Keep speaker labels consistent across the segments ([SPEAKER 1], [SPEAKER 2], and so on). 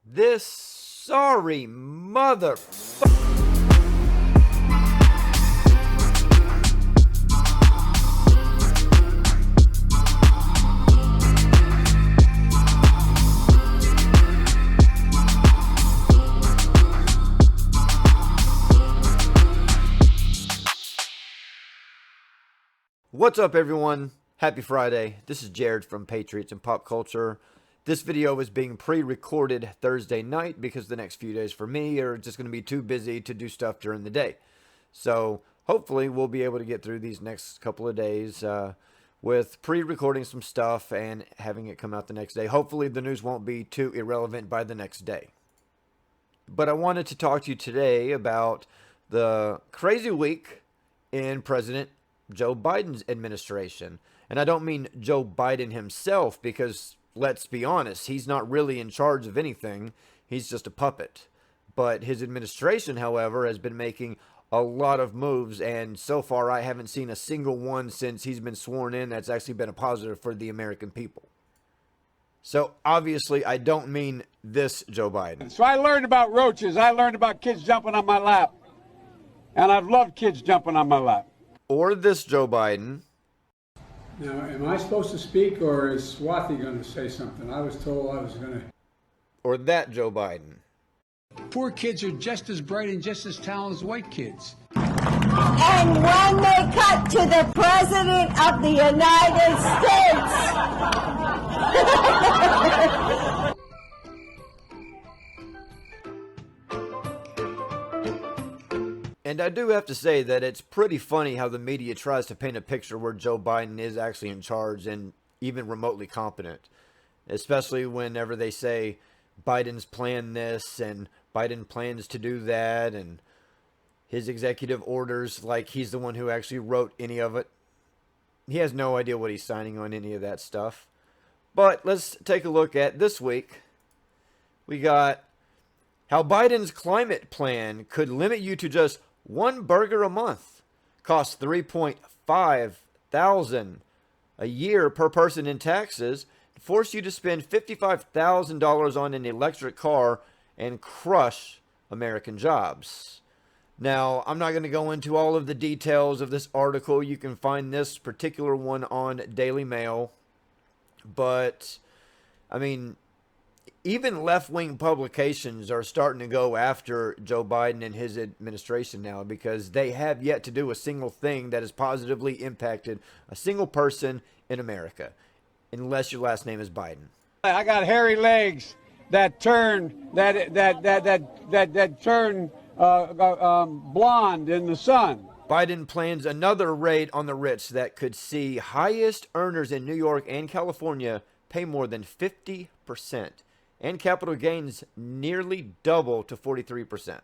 [SPEAKER 1] This sorry mother... What's up, everyone? Happy Friday. This is Jared from Patriots and Pop Culture. This video is being pre-recorded Thursday night because the next few days for me are just going to be too busy to do stuff during the day. So hopefully we'll be able to get through these next couple of days with pre-recording some stuff and having it come out the next day. Hopefully the news won't be too irrelevant by the next day. But I wanted to talk to you today about the crazy week in President Joe Biden's administration. And I don't mean Joe Biden himself, because let's be honest, he's not really in charge of anything. He's just a puppet. But his administration, however, has been making a lot of moves, and so far I haven't seen a single one since he's been sworn in that's actually been a positive for the American people. So obviously I don't mean this Joe Biden.
[SPEAKER 2] So I learned about roaches. I learned about kids jumping on my lap. And I've loved kids jumping on my lap.
[SPEAKER 1] Or this Joe Biden.
[SPEAKER 3] Now, am I supposed to speak, or is Swathi going to say something? I was told I was going to.
[SPEAKER 1] Or that Joe Biden.
[SPEAKER 3] Poor kids are just as bright and just as talented as white kids.
[SPEAKER 4] And when they cut to the President of the United States.
[SPEAKER 1] And I do have to say that it's pretty funny how the media tries to paint a picture where Joe Biden is actually in charge and even remotely competent. Especially whenever they say Biden's planned this and Biden plans to do that, and his executive orders, like he's the one who actually wrote any of it. He has no idea what he's signing on any of that stuff. But let's take a look at this week. We got how Biden's climate plan could limit you to just one burger a month, costs $3.5 thousand a year per person in taxes, force you to spend $55,000 on an electric car, and crush American jobs. Now, I'm not going to go into all of the details of this article. You can find this particular one on Daily Mail. But, I mean, even left-wing publications are starting to go after Joe Biden and his administration now, because they have yet to do a single thing that has positively impacted a single person in America, unless your last name is Biden.
[SPEAKER 2] I got hairy legs that turn blonde in the sun.
[SPEAKER 1] Biden plans another raid on the rich that could see highest earners in New York and California pay more than 50%. And capital gains nearly double to 43%.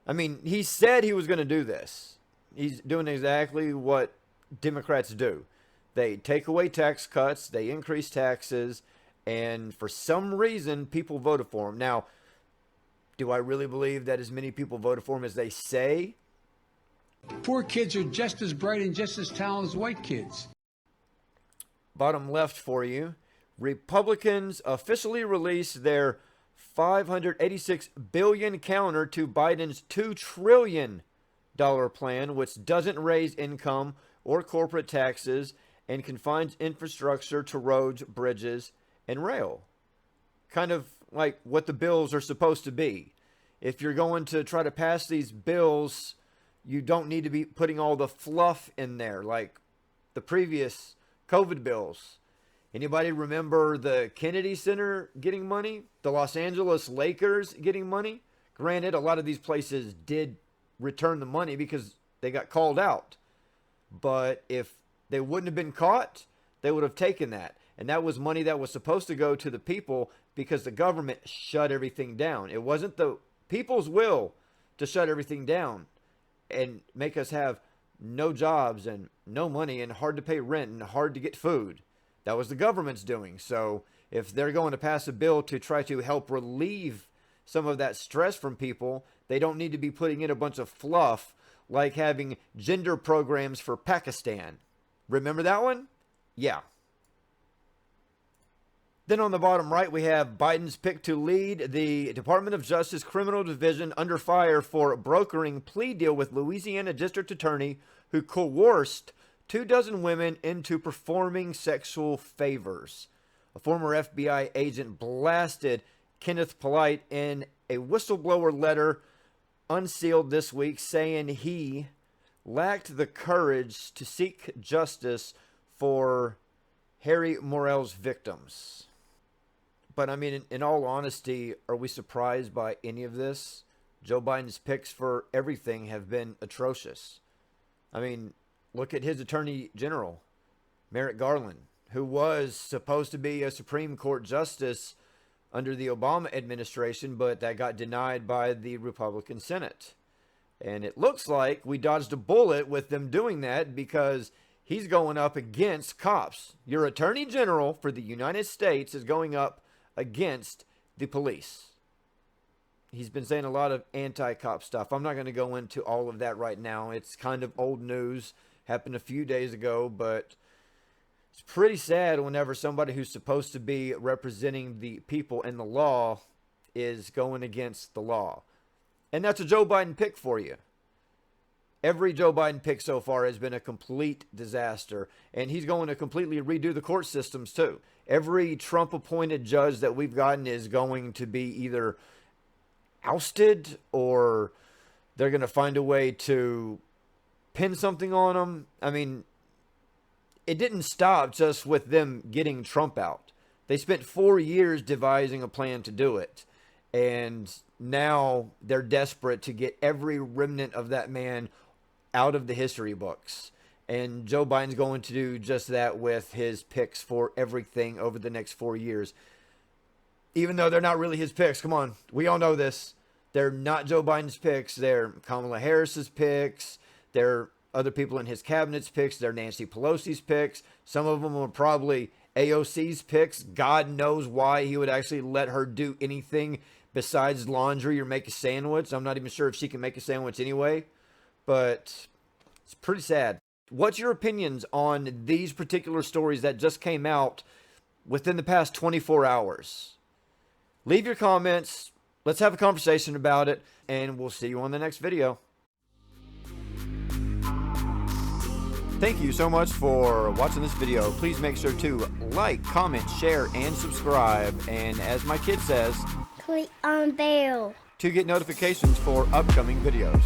[SPEAKER 1] I mean, he said he was going to do this. He's doing exactly what Democrats do. They take away tax cuts, they increase taxes, and for some reason, people voted for him. Now, do I really believe that as many people voted for him as they say?
[SPEAKER 3] Poor kids are just as bright and just as talented as white kids.
[SPEAKER 1] Bottom left for you. Republicans officially released their $586 billion counter to Biden's $2 trillion plan, which doesn't raise income or corporate taxes and confines infrastructure to roads, bridges, and rail. Kind of like what the bills are supposed to be. If you're going to try to pass these bills, you don't need to be putting all the fluff in there like the previous COVID bills. Anybody remember the Kennedy Center getting money? The Los Angeles Lakers getting money? Granted, a lot of these places did return the money because they got called out. But if they wouldn't have been caught, they would have taken that. And that was money that was supposed to go to the people because the government shut everything down. It wasn't the people's will to shut everything down and make us have no jobs and no money and hard to pay rent and hard to get food. That was the government's doing. So if they're going to pass a bill to try to help relieve some of that stress from people, they don't need to be putting in a bunch of fluff like having gender programs for Pakistan. Remember that one? Yeah. Then on the bottom right, we have Biden's pick to lead the Department of Justice Criminal Division under fire for brokering plea deal with Louisiana District Attorney who coerced 24 women into performing sexual favors. A former FBI agent blasted Kenneth Polite in a whistleblower letter unsealed this week, saying he lacked the courage to seek justice for Harry Morell's victims. But I mean, in all honesty, are we surprised by any of this? Joe Biden's picks for everything have been atrocious. I mean, look at his attorney general, Merrick Garland, who was supposed to be a Supreme Court justice under the Obama administration, but that got denied by the Republican Senate. And it looks like we dodged a bullet with them doing that because he's going up against cops. Your attorney general for the United States is going up against the police. He's been saying a lot of anti-cop stuff. I'm not going to go into all of that right now. It's kind of old news. Happened a few days ago, but it's pretty sad whenever somebody who's supposed to be representing the people and the law is going against the law. And that's a Joe Biden pick for you. Every Joe Biden pick so far has been a complete disaster, and he's going to completely redo the court systems too. Every Trump-appointed judge that we've gotten is going to be either ousted or they're going to find a way to pin something on them. I mean, it didn't stop just with them getting Trump out. They spent 4 years devising a plan to do it, and now they're desperate to get every remnant of that man out of the history books. And Joe Biden's going to do just that with his picks for everything over the next 4 years. Even though they're not really his picks. Come on, we all know this. They're not Joe Biden's picks. They're Kamala Harris's picks. They're other people in his cabinet's picks. They're Nancy Pelosi's picks. Some of them are probably AOC's picks. God knows why he would actually let her do anything besides laundry or make a sandwich. I'm not even sure if she can make a sandwich anyway. But it's pretty sad. What's your opinions on these particular stories that just came out within the past 24 hours? Leave your comments. Let's have a conversation about it, and we'll see you on the next video. Thank you so much for watching this video. Please make sure to like, comment, share, and subscribe. And as my kid says,
[SPEAKER 5] Click on bell
[SPEAKER 1] to get notifications for upcoming videos.